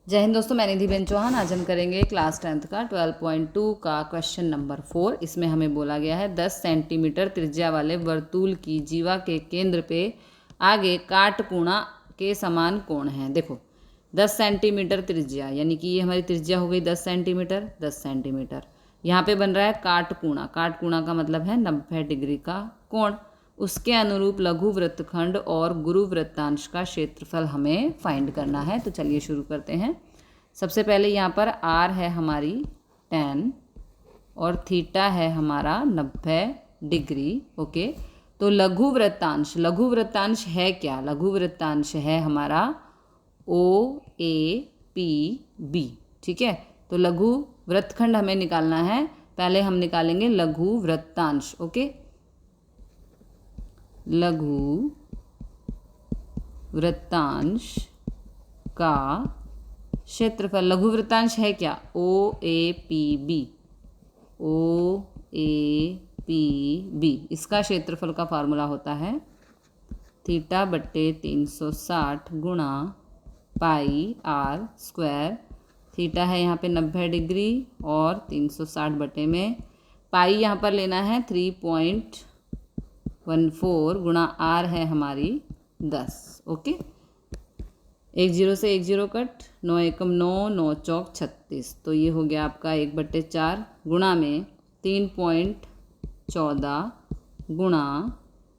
जय हिंद दोस्तों, मैं निधि बेन चौहान। आज हम करेंगे क्लास 10th का 12.2 का क्वेश्चन नंबर 4। इसमें हमें बोला गया है 10 सेंटीमीटर त्रिज्या वाले वर्तुल की जीवा के केंद्र पे आगे काटकोणा के समान कोण है। देखो 10 सेंटीमीटर त्रिज्या, यानी कि ये हमारी त्रिज्या हो गई 10 सेंटीमीटर। 10 सेंटीमीटर यहाँ पे बन रहा है काटकोणा। काटकोणा का मतलब है 90 डिग्री का कोण। उसके अनुरूप लघु वृत्तखंड और गुरु वृत्तांश का क्षेत्रफल हमें फाइंड करना है। तो चलिए शुरू करते हैं। सबसे पहले यहाँ पर आर है हमारी 10 और थीटा है हमारा 90 डिग्री। ओके, तो लघु वृत्तांश है क्या? लघु वृत्तांश है हमारा ओ ए पी बी। ठीक है, तो लघु वृत्तखंड हमें निकालना है। पहले हम निकालेंगे लघु वृत्तांश। ओके, लघु वृत्तांश का क्षेत्रफल। लघु वृत्तांश है क्या? O A P B. O A P B, इसका क्षेत्रफल का फार्मूला होता है थीटा बट्टे 360 गुणा पाई आर स्क्वायर। थीटा है यहाँ पे 90 डिग्री और 360 बटे में पाई यहाँ पर लेना है 3.14 गुणा आर है हमारी 10। ओके, 1 0 से 1 0 कट, 9 एकम 9, 9 चौक 36। तो ये हो गया आपका 1/4 गुणा में 3.14 गुणा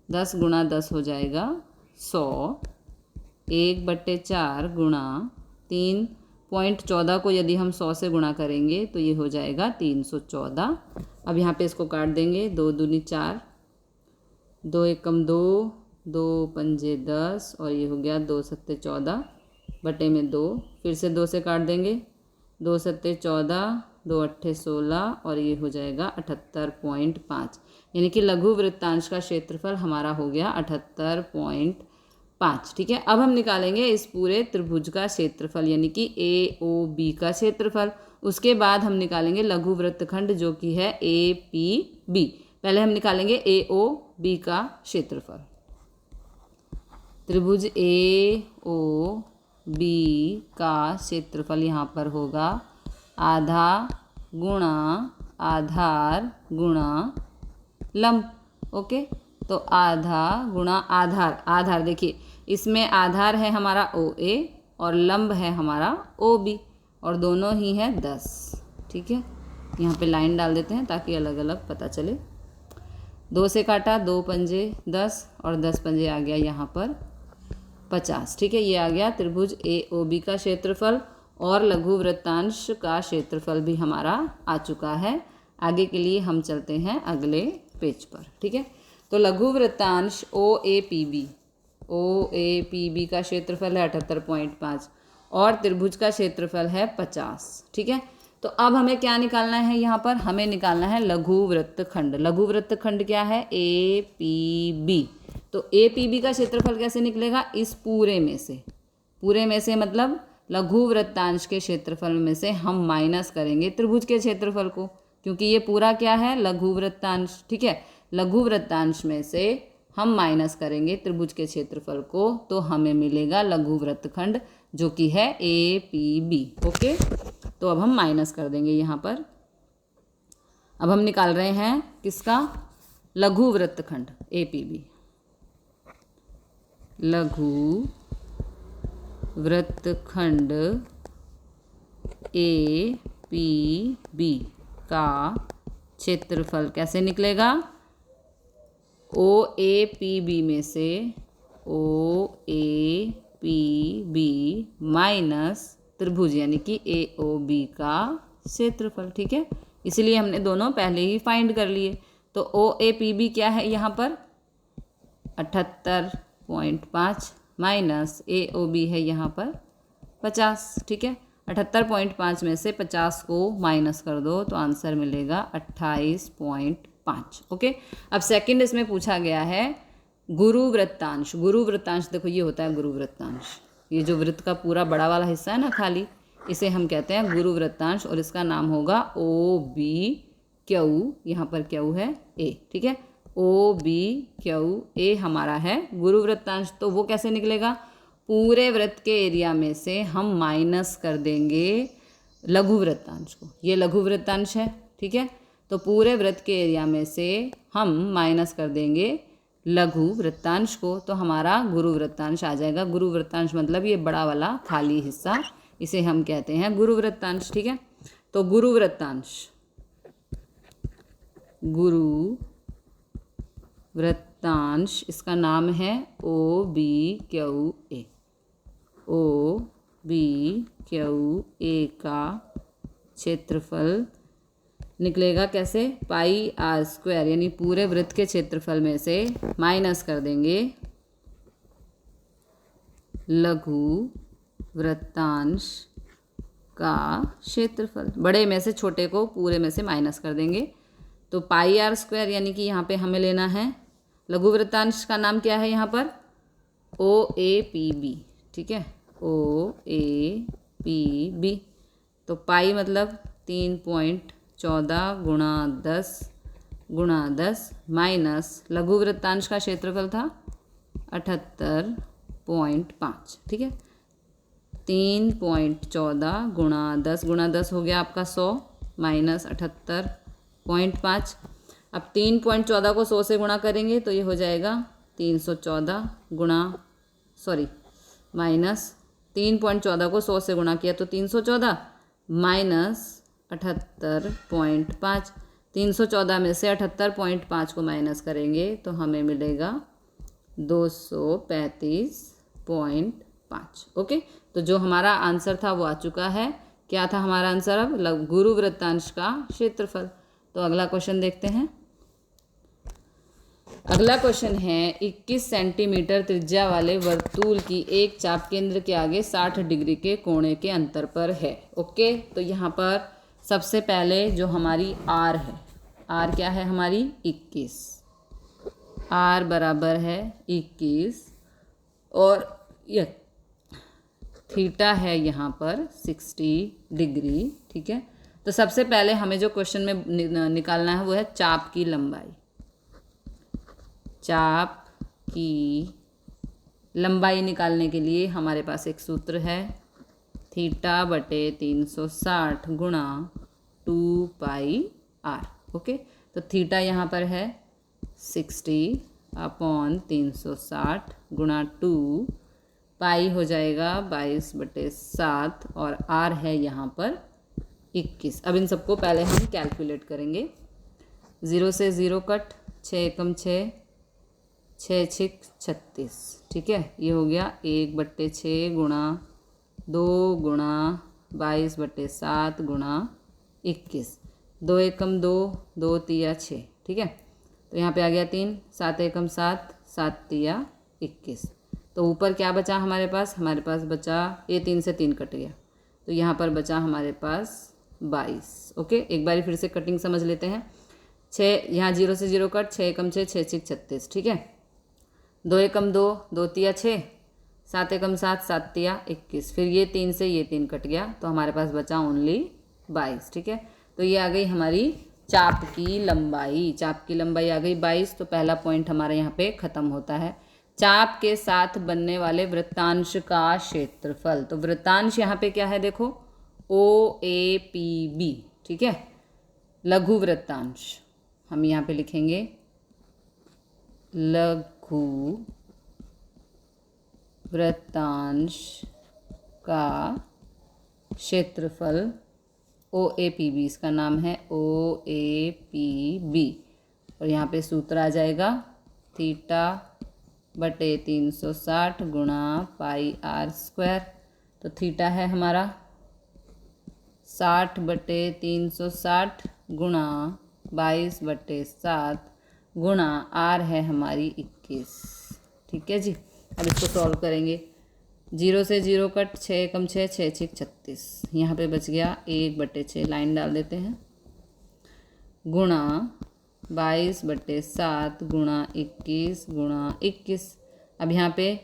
10 गुणा 10 हो जाएगा 100। 1/4 गुणा 3.14 को यदि हम 100 से गुणा करेंगे तो ये हो जाएगा 314। अब यहाँ पे इसको काट देंगे। 2 दूनी 4, 2 एकम 2, 2 पंजे 10 और ये हो गया 2 सत्ते 14 बटे में 2। फिर से 2 से काट देंगे। 2 सत्ते 14, 2 अट्ठे 16 और ये हो जाएगा 78.5। यानी कि लघु वृत्तांश का क्षेत्रफल हमारा हो गया 78.5। ठीक है, अब हम निकालेंगे इस पूरे त्रिभुज का क्षेत्रफल, यानी कि ए ओ बी का क्षेत्रफल। उसके बाद हम निकालेंगे लघु वृत्तखंड जो कि है ए पी बी। पहले हम निकालेंगे ए ओ बी का क्षेत्रफल। त्रिभुज ए ओ बी का क्षेत्रफल यहाँ पर होगा आधा गुणा आधार गुणा लंब। ओके, तो आधा गुणा आधार। आधार देखिए, इसमें आधार है हमारा ओ ए और लंब है हमारा ओ बी और दोनों ही है 10। ठीक है, यहाँ पे लाइन डाल देते हैं ताकि अलग अलग पता चले। 2 से काटा, 2 पंजे 10 और 10 पंजे आ गया यहाँ पर 50। ठीक है, ये आ गया त्रिभुज ए ओ बी का क्षेत्रफल और लघु वृत्तांश का क्षेत्रफल भी हमारा आ चुका है। आगे के लिए हम चलते हैं अगले पेज पर। ठीक है, तो लघु वृत्तांश ओ ए पी बी का क्षेत्रफल है 78.5 और त्रिभुज का क्षेत्रफल है 50। ठीक है, तो अब हमें क्या निकालना है? यहाँ पर हमें निकालना है लघु वृत्तखंड। लघु वृत्तखंड क्या है? A P B. तो ए पी बी का क्षेत्रफल कैसे निकलेगा? इस पूरे में से। पूरे में से मतलब लघु वृत्तांश के क्षेत्रफल में से हम माइनस करेंगे त्रिभुज के क्षेत्रफल को, क्योंकि ये पूरा क्या है? लघु वृत्तांश। ठीक है, लघु वृत्तांश में से हम माइनस करेंगे त्रिभुज के क्षेत्रफल को, तो हमें मिलेगा लघु वृत्तखंड जो कि है ए पी बी। ओके, तो अब हम माइनस कर देंगे यहाँ पर। अब हम निकाल रहे हैं किसका? लघु वृत्तखंड ए पी बी। लघु वृत्तखंड ए पी बी का क्षेत्रफल कैसे निकलेगा? ओ ए पी बी में से ओ ए पी बी माइनस त्रिभुज यानी कि ए ओ बी का क्षेत्रफल। ठीक है, इसलिए हमने दोनों पहले ही फाइंड कर लिए। तो ओ ए पी बी क्या है यहाँ पर? 78.5 माइनस ए ओ बी है यहाँ पर 50। ठीक है, 78.5 में से 50 को माइनस कर दो तो आंसर मिलेगा 28.5। ओके, अब सेकंड इसमें पूछा गया है गुरु वृत्तांश। गुरु वृत्तांश देखो ये होता है गुरु वृत्तांश। ये जो वृत्त का पूरा बड़ा वाला हिस्सा है ना खाली, इसे हम कहते हैं गुरु वृत्तांश और इसका नाम होगा ओ बी क्यू। यहाँ पर क्यू है ए। ठीक है, ओ बी क्यू ए हमारा है गुरु वृत्तांश। तो वो कैसे निकलेगा? पूरे वृत्त के एरिया में से हम माइनस कर देंगे लघु वृत्तांश को। ये लघु वृत्तांश है, ठीक है। तो पूरे वृत्त के एरिया में से हम माइनस कर देंगे लघु वृत्तांश को, तो हमारा गुरु वृत्तांश आ जाएगा। गुरु वृत्तांश मतलब ये बड़ा वाला खाली हिस्सा, इसे हम कहते हैं गुरु वृत्तांश, ठीक है। तो गुरु वृत्तांश, गुरु वृत्तांश, इसका नाम है OBQA। OBQA का क्षेत्रफल निकलेगा कैसे? πr², यानी पूरे वृत्त के क्षेत्रफल में से माइनस कर देंगे लघु वृत्तांश का क्षेत्रफल। बड़े में से छोटे को पूरे में से माइनस कर देंगे, तो πr² यानी कि यहाँ पे हमें लेना है लघु वृत्तांश का नाम क्या है यहाँ पर? OAPB, ठीक है, OAPB। तो पाई मतलब 3.14 गुणा 10 माइनस लघु वृत्तांश का क्षेत्रफल था 78.5, ठीक है। 3.14 गुणा 10 हो गया आपका 100 माइनस 78.5। अब 3.14 को 100 से गुणा करेंगे तो ये हो जाएगा 314 माइनस 3.14 को 100 से गुणा किया तो 314 माइनस 78.5। 314 में से 78.5 को माइनस करेंगे तो हमें मिलेगा 235.5। ओके, तो जो हमारा आंसर था वो आ चुका है। क्या था हमारा आंसर? अब गुरु वृत्तांश का क्षेत्रफल। तो अगला क्वेश्चन देखते हैं। अगला क्वेश्चन है 21 सेंटीमीटर त्रिज्या वाले वर्तुल की एक चाप केंद्र के आगे 60 डिग्री के कोणे के अंतर पर है। ओके, तो यहाँ पर सबसे पहले जो हमारी आर है, आर क्या है हमारी? 21। आर बराबर है 21 और यह थीटा है यहाँ पर 60 डिग्री, ठीक है। तो सबसे पहले हमें जो क्वेश्चन में निकालना है वो है चाप की लंबाई। चाप की लंबाई निकालने के लिए हमारे पास एक सूत्र है, थीटा बटे 360 गुणा 2πr। ओके, तो थीटा यहाँ पर है 60/360 गुणा 2, पाई हो जाएगा 22/7 और r है यहाँ पर 21। अब इन सबको पहले हम कैलकुलेट करेंगे। 0 से 0 कट, 6 एकम 6, 6 6 36, ठीक है। ये हो गया 1/6 गुणा 2 गुणा 22/7 गुणा 21। 2 एकम 2, 2 तिया 6, ठीक है। तो यहाँ पे आ गया 3, 7 एकम 7, 7 तिया 21। तो ऊपर क्या बचा हमारे पास? हमारे पास बचा, ये 3 से 3 कट गया, तो यहाँ पर बचा हमारे पास 22। ओके, एक बारी फिर से कटिंग समझ लेते हैं। 6 यहाँ 0 से 0 कट, 6 एकम 6, 6 6 36, ठीक है। 2 एकम 2, 2 तिया 6, 7 एकम 7, 7 तिया 21। फिर ये 3 से ये 3 कट गया, तो हमारे पास बचा ओनली 22, ठीक है। तो ये आ गई हमारी चाप की लंबाई। चाप की लंबाई आ गई 22। तो पहला पॉइंट हमारा यहाँ पे ख़त्म होता है। चाप के साथ बनने वाले वृत्तांश का क्षेत्रफल। तो वृत्तांश यहाँ पे क्या है देखो, OAPB, ठीक है। लघु वृत्तांश हम यहाँ पे लिखेंगे लघु वृत्तांश का क्षेत्रफल OAPB, इसका नाम है OAPB। और यहाँ पे सूत्र आ जाएगा थीटा बटे 360 गुणा πr²। तो थीटा है हमारा 60/360 गुणा 22/7 गुणा r है हमारी 21, ठीक है जी। अब इसको सॉल्व करेंगे। 0 से 0 कट, 6 एकम 6, 6 6 36, यहाँ पे बच गया 1/6, लाइन डाल देते हैं, गुणा 22/7 गुणा 21 गुणा 21। अब यहाँ पे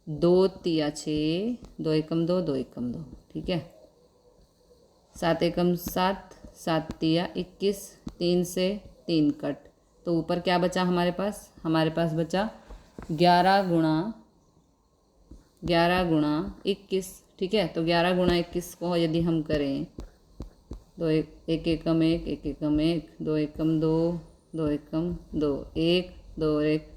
2 तिया 6, 2 एकम 2, 2 एकम 2, ठीक है। 7 एकम 7, 7 तिया 21, 3 से 3 कट, तो ऊपर क्या बचा हमारे पास? हमारे पास बचा 11 गुणा 11 गुणा 21, ठीक है। तो 11 गुणा 21 को यदि हम करें, दो एक एकम एक, एक एकम एक, दो एकम दो, दो एकम दो, एक, दो और एक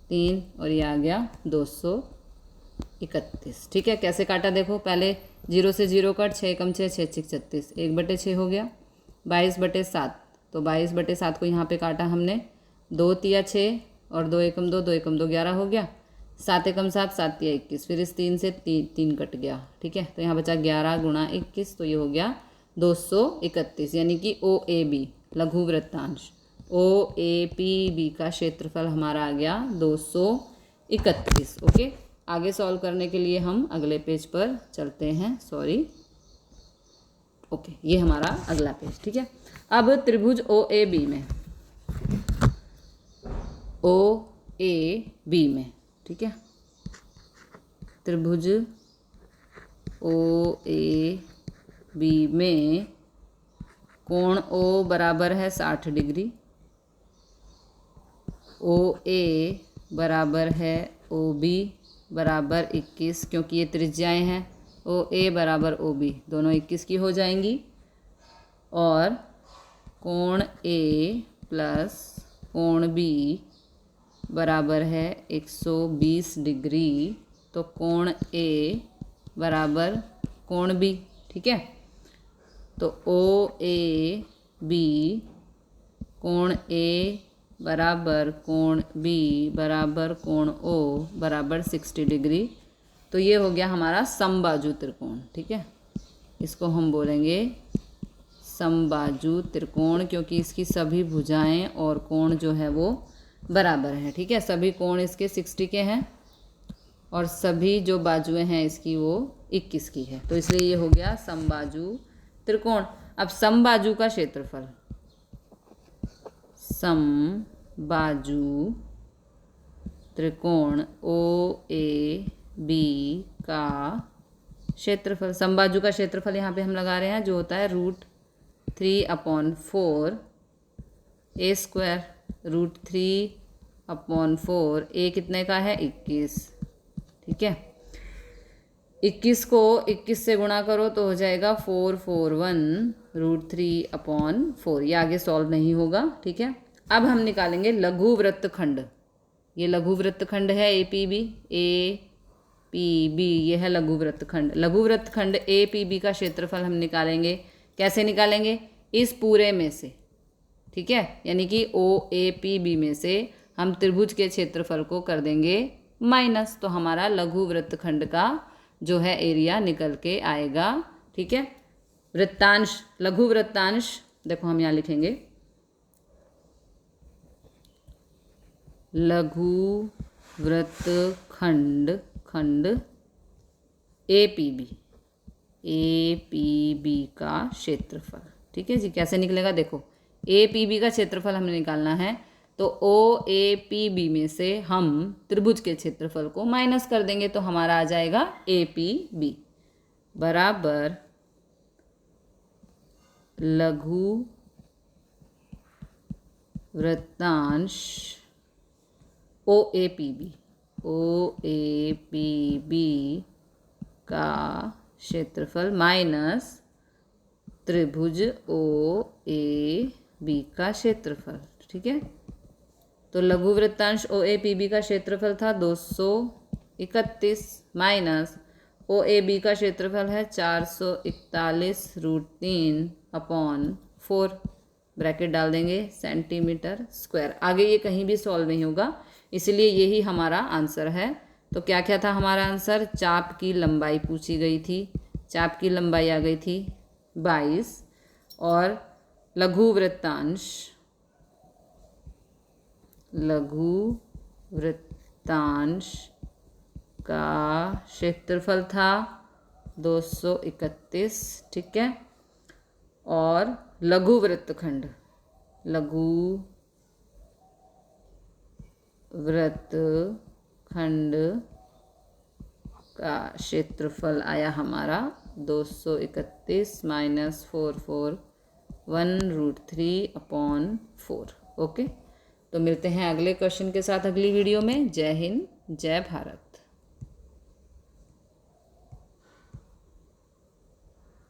3, और ये आ गया 231, ठीक है। कैसे काटा देखो, पहले 0 से 0 कट, 6 एकम 6, 6 6 36, 1/6 हो गया, 22/7। तो 22/7 को यहाँ पे काटा हमने, 2 तिया 6 और 2 एकम 2, 2 एकम 2 11 हो गया, 7 एकम 7, 7 तिया 21, फिर इस 3 से 3 कट गया, ठीक है। तो यहाँ बचा 11 गुणा 21, तो ये हो गया 231, यानी कि OAB लघु वृत्तांश OAPB का क्षेत्रफल हमारा आ गया 231। ओके, आगे सॉल्व करने के लिए हम अगले पेज पर चलते हैं। सॉरी, ओके, ये हमारा अगला पेज, ठीक है। अब त्रिभुज OAB में, ठीक है, त्रिभुज OAB में कोण O बराबर है 60 डिग्री, OA बराबर है OB बराबर 21, क्योंकि ये त्रिज्याएं हैं, OA बराबर OB दोनों 21 की हो जाएंगी, और कोण A प्लस कोण B बराबर है 120 डिग्री, तो कोण A बराबर कोण B, ठीक है। तो OAB कोण A बराबर कोण B बराबर कोण O बराबर 60 डिग्री। तो ये हो गया हमारा समबाजु त्रिकोण, ठीक है। इसको हम बोलेंगे समबाजु त्रिकोण, क्योंकि इसकी सभी भुजाएं और कोण जो है वो बराबर है, ठीक है। सभी कोण इसके 60 के हैं और सभी जो बाजुएं हैं इसकी वो 21 की है, तो इसलिए ये हो गया समबाजु त्रिकोण। अब समबाजु का क्षेत्रफल, समबाजु त्रिकोण OAB का क्षेत्रफल, समबाजु का क्षेत्रफल यहाँ पे हम लगा रहे हैं जो होता है √3/4 A², √3/4, A कितने का है 21, ठीक है। 21 को 21 से गुणा करो तो हो जाएगा 441 √3/4, ये आगे सॉल्व नहीं होगा, ठीक है। अब हम निकालेंगे लघु वृत्तखंड, ये लघु वृत्तखंड है APB, ये है लघु वृत्तखंड। लघु वृत्तखंड APB का क्षेत्रफल हम निकालेंगे, कैसे निकालेंगे, इस पूरे में से, ठीक है, यानी कि OAPB में से हम त्रिभुज के क्षेत्रफल को कर देंगे माइनस, तो हमारा लघु वृत्तखंड का जो है एरिया निकल के आएगा, ठीक है। वृत्तांश, लघु वृत्तांश, देखो हम यहाँ लिखेंगे लघु वृत्तखंड APB का क्षेत्रफल, ठीक है जी। कैसे निकलेगा देखो, APB का क्षेत्रफल हमें निकालना है, तो OAPB में से हम त्रिभुज के क्षेत्रफल को माइनस कर देंगे, तो हमारा आ जाएगा APB बराबर लघु वृत्तांश OAPB का क्षेत्रफल माइनस त्रिभुज OAB का क्षेत्रफल, ठीक है। तो लघु वृत्तांश OAPB का क्षेत्रफल था 231 माइनस OAB का क्षेत्रफल है 441 √3/4, ब्रैकेट डाल देंगे सेंटीमीटर स्क्वायर। आगे ये कहीं भी सॉल्व नहीं होगा, इसलिए यही हमारा आंसर है। तो क्या क्या था हमारा आंसर, चाप की लंबाई पूछी गई थी, चाप की लंबाई आ गई थी 22, और लघु वृत्तांश का क्षेत्रफल था 231, ठीक है। और लघु वृत्तखंड का क्षेत्रफल आया हमारा 231 माइनस 441 √3/4। ओके, तो मिलते हैं अगले क्वेश्चन के साथ अगली वीडियो में। जय हिंद, जय भारत।